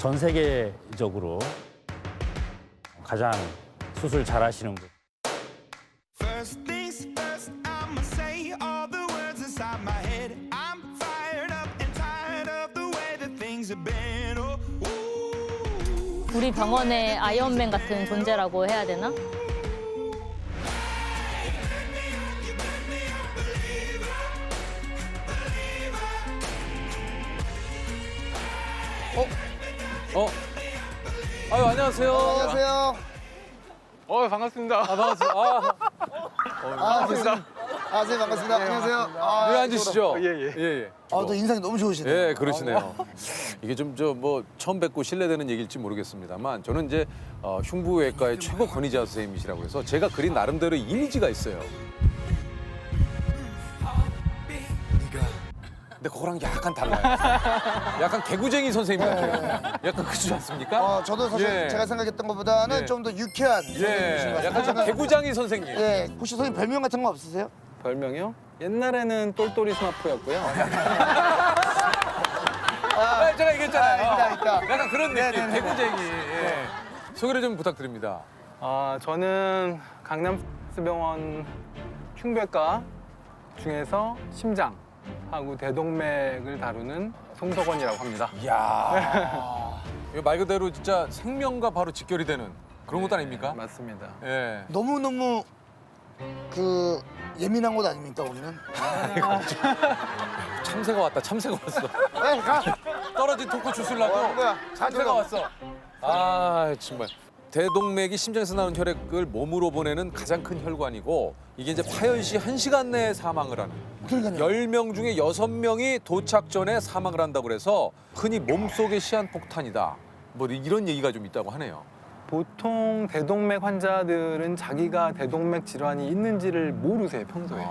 전 세계적으로 가장 수술 잘하시는 분. First things first, I'ma say all the words inside my head. I'm fired up and tired of the way that things have been. Oh, ooh. 우리 병원의 아이언맨 같은 존재라고 해야 되나? 아유, 안녕하세요. 안녕하세요. 반갑습니다. 반갑습니다. 반갑습니다. 선생님 반갑습니다. 안녕하세요. 네, 앉으시죠. 예. 또 인상이 너무 좋으시네요. 예, 그러시네요. 이게 좀 처음 뵙고 실례되는 얘기일지 모르겠습니다만 저는 이제 흉부외과의 최고 권위자 선생님이시라고 해서 제가 그린 나름대로 이미지가 있어요. 근데 그거랑 약간 달라요. 약간 개구쟁이 선생님 같아요. 약간 그러지 않습니까? 저도 사실 예. 제가 생각했던 것보다는 예. 좀 더 유쾌한 선생님이신 것 같아요. 약간 좀 개구장이 선생님. 예. 혹시 선생님 별명 같은 거 없으세요? 별명이요? 옛날에는 똘똘이 스마프였고요. 제가 얘기했잖아요. 있다. 약간 그런 느낌, 네네네. 개구쟁이. 예. 소개를 좀 부탁드립니다. 저는 강남병원 흉부외과 중에서 심장하고 대동맥을 다루는 송석원이라고 합니다. 이야. 이거 말 그대로 진짜 생명과 바로 직결이 되는 그런 것도 아닙니까? 맞습니다. 예. 너무너무 예민한 곳 아닙니까, 오늘은? 참새가 왔다, 참새가 왔어. 네, 가. 떨어진 토크 주술라고 뭐야? 참새가 왔어. 아, 정말. 대동맥이 심장에서 나오는 혈액을 몸으로 보내는 가장 큰 혈관이고 이게 이제 파열 시 1시간 내에 사망을 하는 그러니까요. 10명 중에 6명이 도착 전에 사망을 한다고 그래서 흔히 몸속의 시한폭탄이다. 뭐 이런 얘기가 좀 있다고 하네요. 보통 대동맥 환자들은 자기가 대동맥 질환이 있는지를 모르세요, 평소에.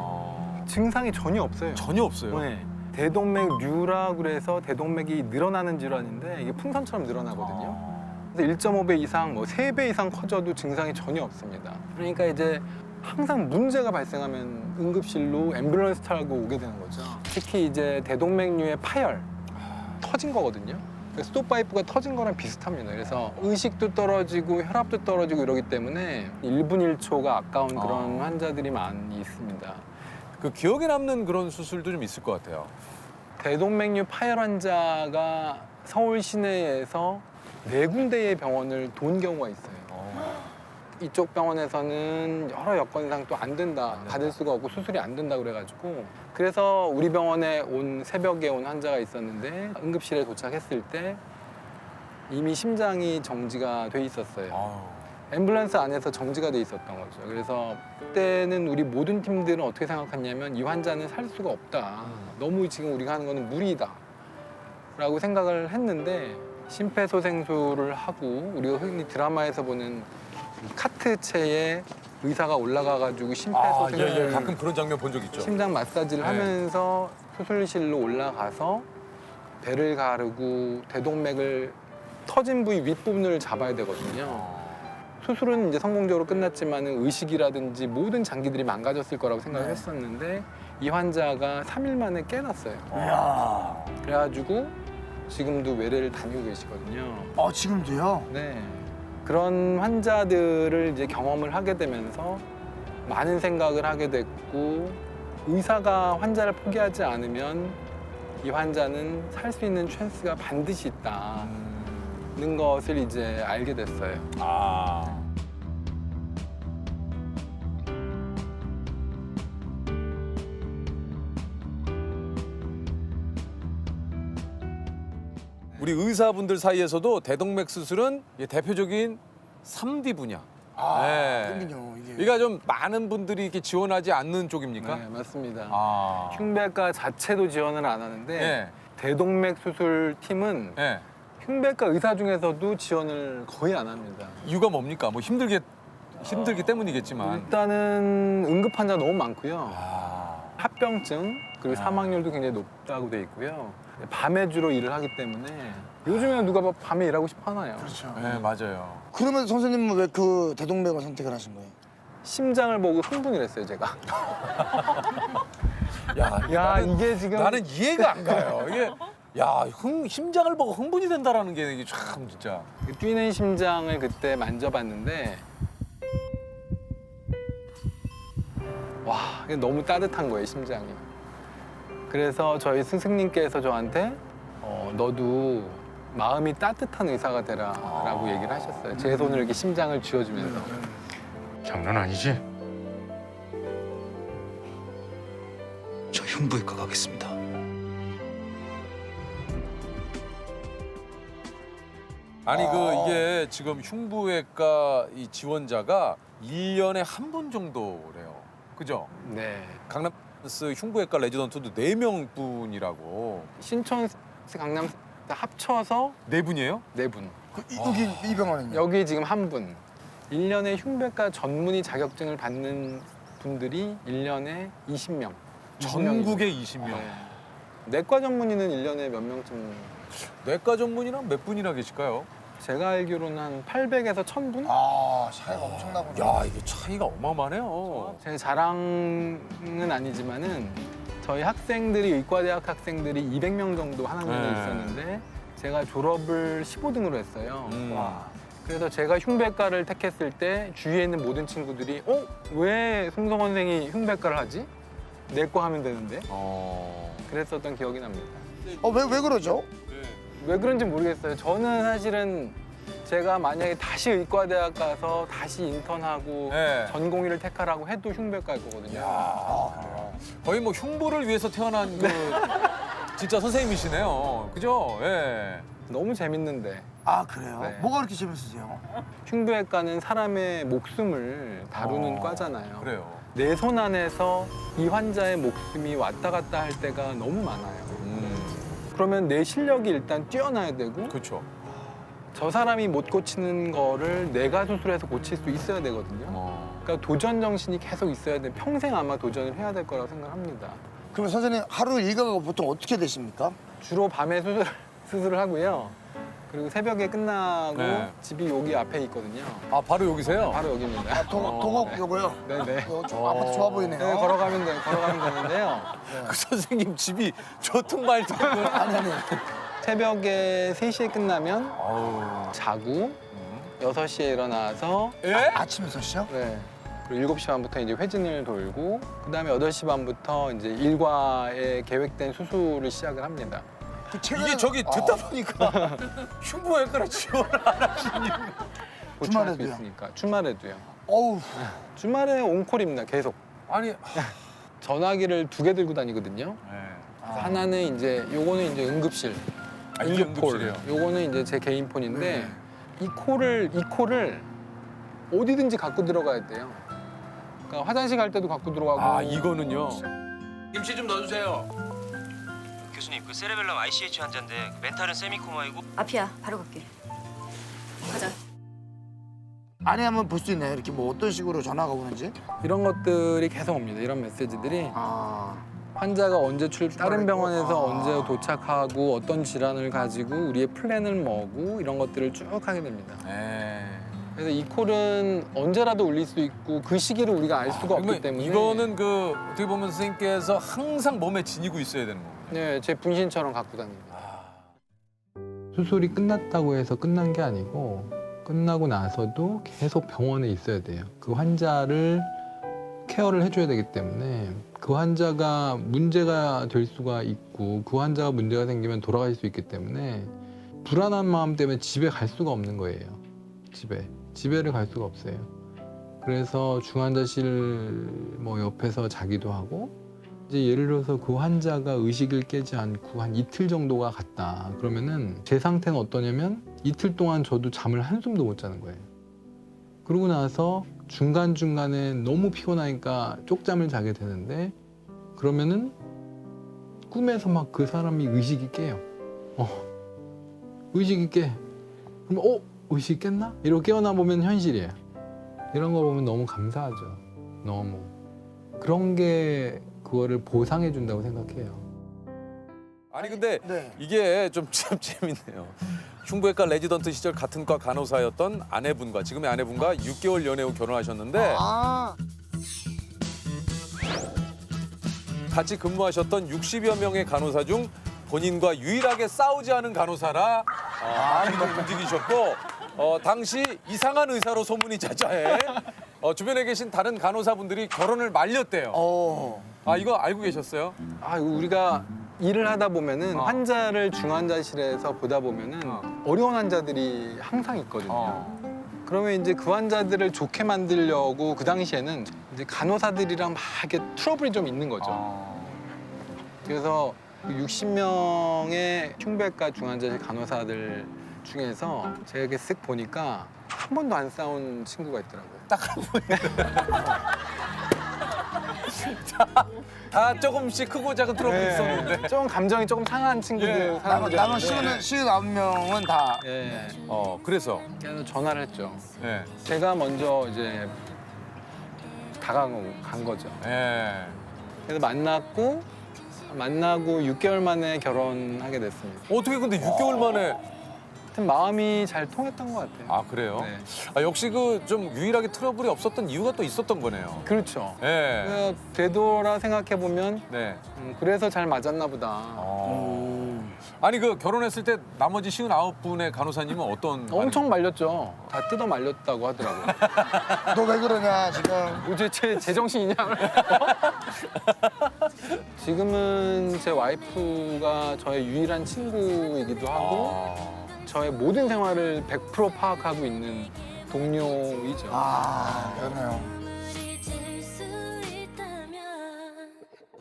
증상이 전혀 없어요. 전혀 없어요. 네. 대동맥류라 그래서 대동맥이 늘어나는 질환인데 이게 풍선처럼 늘어나거든요. 그래서 1.5배 이상, 3배 이상 커져도 증상이 전혀 없습니다. 그러니까 이제 항상 문제가 발생하면 응급실로 앰뷸런스 타고 오게 되는 거죠. 특히 이제 대동맥류의 파열, 터진 거거든요. 스톱파이프가 터진 거랑 비슷합니다. 그래서 의식도 떨어지고 혈압도 떨어지고 이러기 때문에 1분 1초가 아까운 그런 환자들이 많이 있습니다. 그 기억에 남는 그런 수술도 좀 있을 것 같아요. 대동맥류 파열 환자가 서울 시내에서 4군데의 병원을 돈 경우가 있어요. 이쪽 병원에서는 여러 여건상 또 안 된다, 받을 수가 없고 수술이 안 된다 그래가지고 그래서 우리 병원에 새벽에 온 환자가 있었는데 응급실에 도착했을 때 이미 심장이 정지가 돼 있었어요. 앰뷸런스 안에서 정지가 돼 있었던 거죠. 그래서 그때는 우리 모든 팀들은 어떻게 생각했냐면 이 환자는 살 수가 없다. 너무 지금 우리가 하는 거는 무리다. 라고 생각을 했는데 심폐소생술을 하고 우리가 흔히 드라마에서 보는 카트체에 의사가 올라가가지고 심폐소생술 가끔 그런 장면 본 적 있죠. 심장 마사지를 네. 하면서 수술실로 올라가서 배를 가르고 대동맥을 터진 부위 윗부분을 잡아야 되거든요. 수술은 이제 성공적으로 끝났지만 의식이라든지 모든 장기들이 망가졌을 거라고 생각을 했었는데 이 환자가 3일 만에 깨났어요. 그래가지고 지금도 외래를 다니고 계시거든요. 지금도요? 네. 그런 환자들을 이제 경험을 하게 되면서 많은 생각을 하게 됐고 의사가 환자를 포기하지 않으면 이 환자는 살 수 있는 찬스가 반드시 있다는 것을 이제 알게 됐어요. 우리 의사분들 사이에서도 대동맥 수술은 대표적인 3D 분야. 네. 그럼요, 이게. 그러니까 좀 많은 분들이 이렇게 지원하지 않는 쪽입니까? 네, 맞습니다. 아. 흉부외과 자체도 지원을 안 하는데 네. 대동맥 수술 팀은 네. 흉부외과 의사 중에서도 지원을 거의 안 합니다. 이유가 뭡니까? 뭐 힘들기 때문이겠지만. 일단은 응급 환자 너무 많고요. 아. 합병증 그리고 사망률도 굉장히 높다고 돼 있고요. 밤에 주로 일을 하기 때문에 요즘에 누가 밤에 일하고 싶어 하나요? 그렇죠. 네, 맞아요. 그러면 선생님은 왜 그 대동맥을 선택을 하신 거예요? 심장을 보고 흥분을 했어요, 제가. 야, 야, 이게 지금 나는 이해가 안 가요. 이게 야, 심장을 보고 흥분이 된다라는 게 이게 참 진짜. 뛰는 심장을 그때 만져봤는데 와, 이게 너무 따뜻한 거예요, 심장이. 그래서 저희 스승님께서 저한테 너도 마음이 따뜻한 의사가 되라라고 얘기를 하셨어요. 제 손을 이렇게 심장을 쥐어주면서. 장난 아니지? 저 흉부외과 가겠습니다. 아니 이게 지금 흉부외과 이 지원자가 1년에 한 분 정도래요. 그죠? 네. 강남스 흉부외과 레지던트도 4명 뿐이라고. 신촌, 강남 합쳐서 4분이에요? 4분. 여기 이 병원은요? 여기 지금 한 분. 1년에 흉부외과 전문의 자격증을 받는 분들이 1년에 20명. 전국에 20명. 네. 내과 전문의는 1년에 몇 명쯤? 내과 전문의는 몇 분이나 계실까요? 제가 알기로는 한 800에서 1000분? 아, 차이가 엄청나구나. 야, 이게 차이가 어마어마하네요. 제 자랑은 아니지만은 저희 학생들이 의과대학 학생들이 200명 정도 한 학년에 네. 있었는데 제가 졸업을 15등으로 했어요. 와. 그래서 제가 흉부외과를 택했을 때 주위에 있는 모든 친구들이 왜 송성 선생이 흉부외과를 하지? 내과 하면 되는데? 그랬었던 기억이 납니다. 왜 그러죠? 왜 그런지 모르겠어요. 저는 사실은 제가 만약에 다시 의과대학 가서 다시 인턴하고 네. 전공의를 택하라고 해도 흉부외과일 거거든요. 거의 뭐 흉부를 위해서 태어난 진짜 선생님이시네요. 그죠? 예. 너무 재밌는데 아, 그래요? 네. 뭐가 그렇게 재밌으세요? 흉부외과는 사람의 목숨을 다루는 과잖아요. 그래요. 내 손 안에서 이 환자의 목숨이 왔다 갔다 할 때가 너무 많아요. 그러면 내 실력이 일단 뛰어나야 되고 그렇죠. 저 사람이 못 고치는 거를 내가 수술해서 고칠 수 있어야 되거든요. 그러니까 도전 정신이 계속 있어야 돼. 평생 아마 도전을 해야 될 거라고 생각합니다. 그러면 선생님 하루 일과가 보통 어떻게 되십니까? 주로 밤에 수술을 하고요. 그리고 새벽에 끝나고 네. 집이 여기 앞에 있거든요. 아, 바로 여기세요? 바로 여기입니다. 동옥 요거요? 네네. 아파트 좋아 보이네요. 네, 걸어가면 되는데요. 그 선생님 집이 저통말도 아니. 새벽에 3시에 끝나면 아우. 자고 6시에 일어나서 예? 아침 6시요? 네. 그리고 7시 반부터 이제 회진을 돌고 그다음에 8시 반부터 이제 일과에 계획된 수술을 시작을 합니다. 이게 저기 듣다 보니까 흉부외과를 지원을 안 하시니. 보충할 수 주말에도요? 있으니까. 주말에도요. 어우, 주말에 온콜입니다. 계속. 아니. 전화기를 2개 들고 다니거든요. 하나는 이제 요거는 이제 응급실. 아, 이게 응급콜. 응급실이에요? 요거는 이제 제 개인 폰인데 이 콜을 어디든지 갖고 들어가야 돼요. 그러니까 화장실 갈 때도 갖고 들어가고. 아, 이거는요. 김치 좀 넣어주세요. 교수님, 그 세레벨럼 ICH 환자인데 멘탈은 세미코마이고 앞이야. 바로 갈게. 가자. 안에 한번 볼 수 있나요? 이렇게 뭐 어떤 식으로 전화가 오는지? 이런 것들이 계속 옵니다. 이런 메시지들이 아, 환자가 언제 다른 병원에서 아. 언제 도착하고 어떤 질환을 가지고 우리의 플랜을 뭐고 이런 것들을 쭉 하게 됩니다. 네. 그래서 이 콜은 언제라도 울릴 수 있고 그 시기를 우리가 알 수가 없기 그러면 때문에 이거는 어떻게 보면 선생님께서 항상 몸에 지니고 있어야 되는 거예요. 네, 제 분신처럼 갖고 다닙니다. 수술이 끝났다고 해서 끝난 게 아니고 끝나고 나서도 계속 병원에 있어야 돼요. 그 환자를 케어를 해줘야 되기 때문에 그 환자가 문제가 될 수가 있고 그 환자가 문제가 생기면 돌아갈 수 있기 때문에 불안한 마음 때문에 집에 갈 수가 없는 거예요. 집에를 갈 수가 없어요. 그래서 중환자실 뭐 옆에서 자기도 하고 이제 예를 들어서 그 환자가 의식을 깨지 않고 한 이틀 정도가 갔다. 그러면은 제 상태는 어떠냐면 이틀 동안 저도 잠을 한숨도 못 자는 거예요. 그러고 나서 중간중간에 너무 피곤하니까 쪽잠을 자게 되는데 그러면은 꿈에서 막 그 사람이 의식이 깨요. 의식이 깨. 그러면 의식이 깼나? 이러고 깨어나 보면 현실이에요. 이런 거 보면 너무 감사하죠. 너무. 그런 게 그거를 보상해 준다고 생각해요. 아니 근데 네. 이게 좀 참 재밌네요. 흉부외과 레지던트 시절 같은 과 간호사였던 아내분과 지금의 아내분과 6개월 연애 후 결혼하셨는데 아, 같이 근무하셨던 60여 명의 간호사 중 본인과 유일하게 싸우지 않은 간호사라 많이들 움직이셨고 당시 이상한 의사로 소문이 자자해 주변에 계신 다른 간호사분들이 결혼을 말렸대요. 아 이거 알고 계셨어요? 아, 우리가 일을 하다 보면은 환자를 중환자실에서 보다 보면은 어려운 환자들이 항상 있거든요. 그러면 이제 그 환자들을 좋게 만들려고 그 당시에는 이제 간호사들이랑 막 이렇게 트러블이 좀 있는 거죠. 그래서 60명의 흉부외과 중환자실 간호사들 중에서 제가 이렇게 쓱 보니까 한 번도 안 싸운 친구가 있더라고요. 다 조금씩 크고 작은 트러블이 있었는데. 좀 감정이 조금 상한 친구들. 남은 59명은 다. 예. 그래서. 그래서 전화를 했죠. 예. 제가 먼저 이제 간 거죠. 예. 그래서 만나고 6개월 만에 결혼하게 됐습니다. 어떻게 근데 6개월 만에 하여튼 마음이 잘 통했던 것 같아요. 아 그래요? 네. 아, 역시 그 좀 유일하게 트러블이 없었던 이유가 또 있었던 거네요. 그렇죠. 예. 그래서 되돌아 생각해 보면 네. 그래서 잘 맞았나 보다. 아니 그 결혼했을 때 나머지 59분의 간호사님은 어떤 엄청 말렸죠. 다 뜯어 말렸다고 하더라고요. 너 왜 그러냐 지금. 도대체 제정신이냐? 지금은 제 와이프가 저의 유일한 친구이기도 하고 저의 모든 생활을 100% 파악하고 있는 동료이죠. 아 그러네요.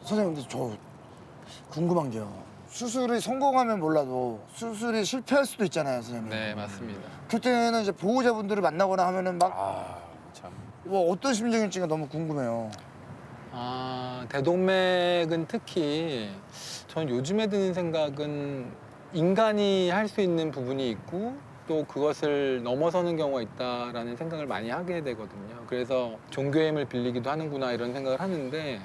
선생님 근데 저 궁금한 게요. 수술이 성공하면 몰라도 수술이 실패할 수도 있잖아요, 선생님. 네, 맞습니다. 그때는 이제 보호자분들을 만나거나 하면은 막 참. 뭐 어떤 심정일지가 너무 궁금해요. 대동맥은 특히 전 요즘에 드는 생각은 인간이 할 수 있는 부분이 있고 또 그것을 넘어서는 경우가 있다라는 생각을 많이 하게 되거든요. 그래서 종교의 힘을 빌리기도 하는구나 이런 생각을 하는데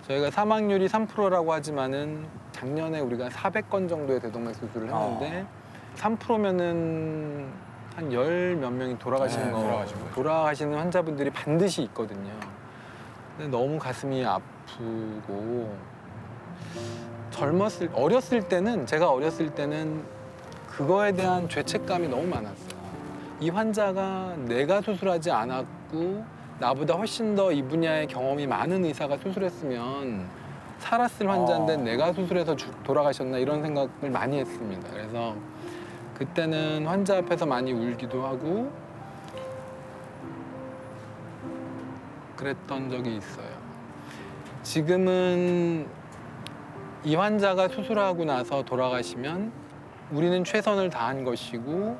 저희가 사망률이 3%라고 하지만은 작년에 우리가 400건 정도의 대동맥 수술을 했는데 3%면은 한 10몇 명이 돌아가시는 돌아가시는 환자분들이 반드시 있거든요. 근데 너무 가슴이 아프고 어렸을 때는 제가 어렸을 때는 그거에 대한 죄책감이 너무 많았어요. 이 환자가 내가 수술하지 않았고 나보다 훨씬 더 이 분야의 경험이 많은 의사가 수술했으면 살았을 환자인데 내가 수술해서 돌아가셨나 이런 생각을 많이 했습니다. 그래서 그때는 환자 앞에서 많이 울기도 하고 그랬던 적이 있어요. 지금은 이 환자가 수술하고 나서 돌아가시면 우리는 최선을 다한 것이고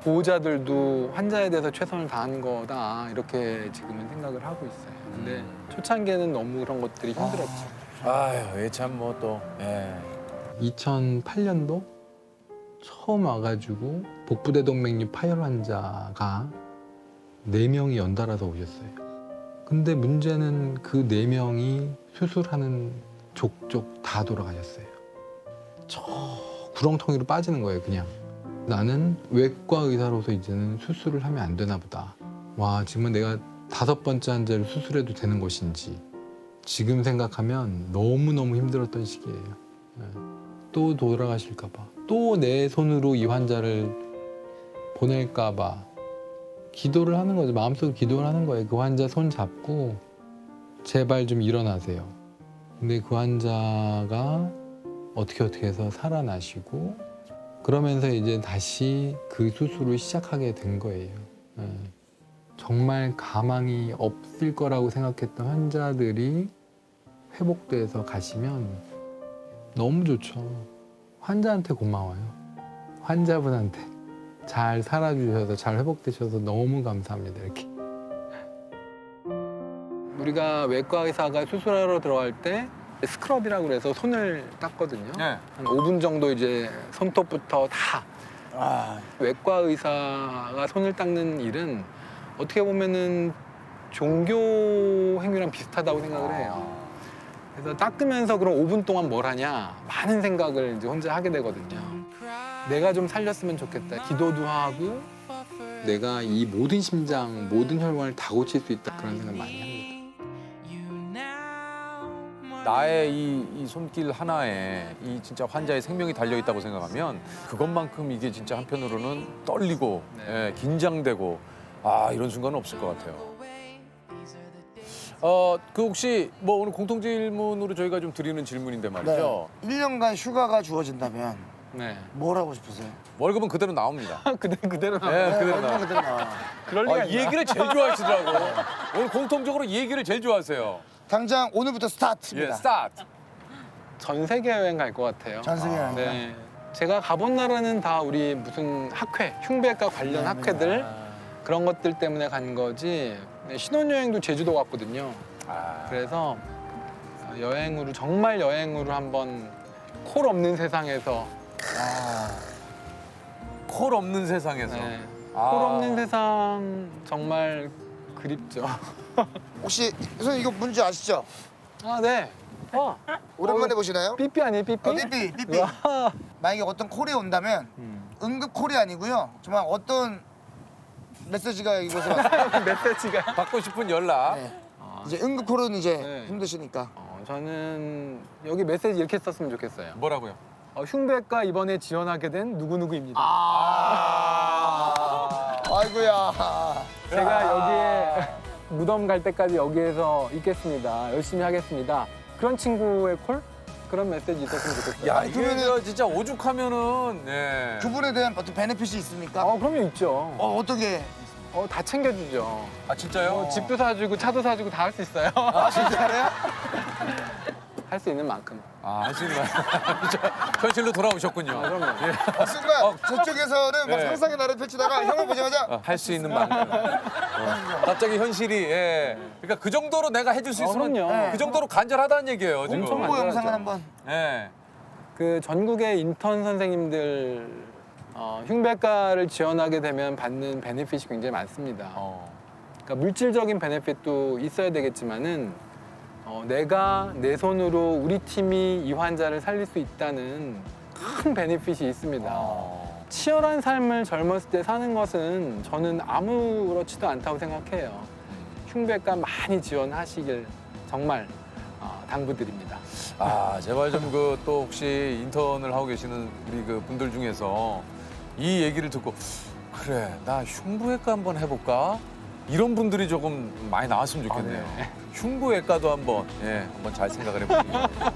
보호자들도 환자에 대해서 최선을 다한 거다 이렇게 지금은 생각을 하고 있어요. 근데 초창기에는 너무 그런 것들이 힘들었죠. 아유, 참 뭐 또. 예. 2008년도 처음 와가지고 복부대동맥류 파열 환자가 4명이 연달아서 오셨어요. 근데 문제는 그 4명이 수술하는 족족 다 돌아가셨어요. 저 구렁텅이로 빠지는 거예요, 그냥. 나는 외과 의사로서 이제는 수술을 하면 안 되나 보다. 와, 지금은 내가 5번째 환자를 수술해도 되는 것인지 지금 생각하면 너무너무 힘들었던 시기예요. 또 돌아가실까 봐. 또 내 손으로 이 환자를 보낼까 봐. 기도를 하는 거죠. 마음속으로 기도를 하는 거예요. 그 환자 손 잡고 제발 좀 일어나세요. 근데 그 환자가 어떻게 해서 살아나시고 그러면서 이제 다시 그 수술을 시작하게 된 거예요. 정말 가망이 없을 거라고 생각했던 환자들이 회복돼서 가시면 너무 좋죠. 환자한테 고마워요. 환자분한테 잘 살아주셔서 잘 회복되셔서 너무 감사합니다. 이렇게. 우리가 외과 의사가 수술하러 들어갈 때 스크럽이라고 그래서 손을 닦거든요. 네. 한 5분 정도 이제 손톱부터 다. 외과 의사가 손을 닦는 일은 어떻게 보면은 종교 행위랑 비슷하다고 생각을 해요. 그래서 닦으면서 그럼 5분 동안 뭘 하냐 많은 생각을 이제 혼자 하게 되거든요. 내가 좀 살렸으면 좋겠다. 기도도 하고 내가 이 모든 심장, 모든 혈관을 다 고칠 수 있다 그런 생각 많이 합니다. You now, 나의 이 손길 하나에 이 진짜 환자의 생명이 달려 있다고 생각하면 그것만큼 이게 진짜 한편으로는 떨리고 예, 긴장되고 이런 순간은 없을 것 같아요. 그 혹시 뭐 오늘 공통 질문으로 저희가 좀 드리는 질문인데 말이죠. 1년간 휴가가 주어진다면 네. 뭘 하고 싶으세요? 월급은 그대로 나옵니다. 그대로 예, 그대로 나와. 그대로 나와. 그럴 리가 이 있나? 얘기를 제일 좋아하시더라고. 오늘 공통적으로 이 얘기를 제일 좋아하세요. 당장 오늘부터 스타트입니다. 예, 스타트. 전 세계 여행 갈 것 같아요. 전 세계 여행. 네. 제가 가본 나라는 다 우리 무슨 학회, 흉부외과 관련 학회들 그런 것들 때문에 간 거지. 네, 신혼여행도 제주도 갔거든요. 그래서 여행으로 정말 여행으로 한번 콜 없는 세상에서 콜 없는 세상에서. 네. 아. 콜 없는 세상 정말 그립죠. 혹시 선생님 이거 뭔지 아시죠? 아 네. 오랜만에 보시나요? 삐삐 아니에요 삐삐? 삐삐. 와. 만약에 어떤 콜이 온다면 응급 콜이 아니고요. 정말 어떤 메시지가 이곳에 왔어요. 메시지가. 받고 싶은 연락. 네. 이제 응급 콜은 이제 네. 힘드시니까. 저는 여기 메시지 이렇게 썼으면 좋겠어요. 뭐라고요? 흉부외과 이번에 지원하게 된 누구누구입니다. 아이고야. 제가 여기에 무덤 갈 때까지 여기에서 있겠습니다. 열심히 하겠습니다. 그런 친구의 콜? 그런 메시지 있었으면 좋겠어요. 야, 이게 진짜 오죽하면은 예. 그분에 대한 어떤 베네핏이 있습니까? 그러면 있죠. 어떻게? 다 챙겨주죠. 아, 진짜요? 집도 사주고 차도 사주고 다 할 수 있어요. 진짜요? 할 수 있는 만큼. 할 수 있는 말. 현실로 돌아오셨군요. 그러면. 순간 저쪽에서는 막 네. 상상의 나를 펼치다가 형을 보자마자 할 수 있는 만큼. 갑자기 현실이 예. 그러니까 그 정도로 내가 해줄 수 있으면 그럼요. 그 정도로 간절하다는 얘기예요, 지금. 엄청 홍보 영상을 만들어야죠. 한번. 예. 그 전국의 인턴 선생님들 흉부외과를 지원하게 되면 받는 베네핏이 굉장히 많습니다. 그러니까 물질적인 베네핏도 있어야 되겠지만은 내가 내 손으로 우리 팀이 이 환자를 살릴 수 있다는 큰 베네핏이 있습니다. 치열한 삶을 젊었을 때 사는 것은 저는 아무렇지도 않다고 생각해요. 흉부외과 많이 지원하시길 정말 당부드립니다. 제발 좀 그 또 혹시 인턴을 하고 계시는 우리 그 분들 중에서 이 얘기를 듣고 그래, 나 흉부외과 한번 해볼까? 이런 분들이 조금 많이 나왔으면 좋겠네요. 흉부외과도 한번 잘 생각을 해보시기 바랍니다.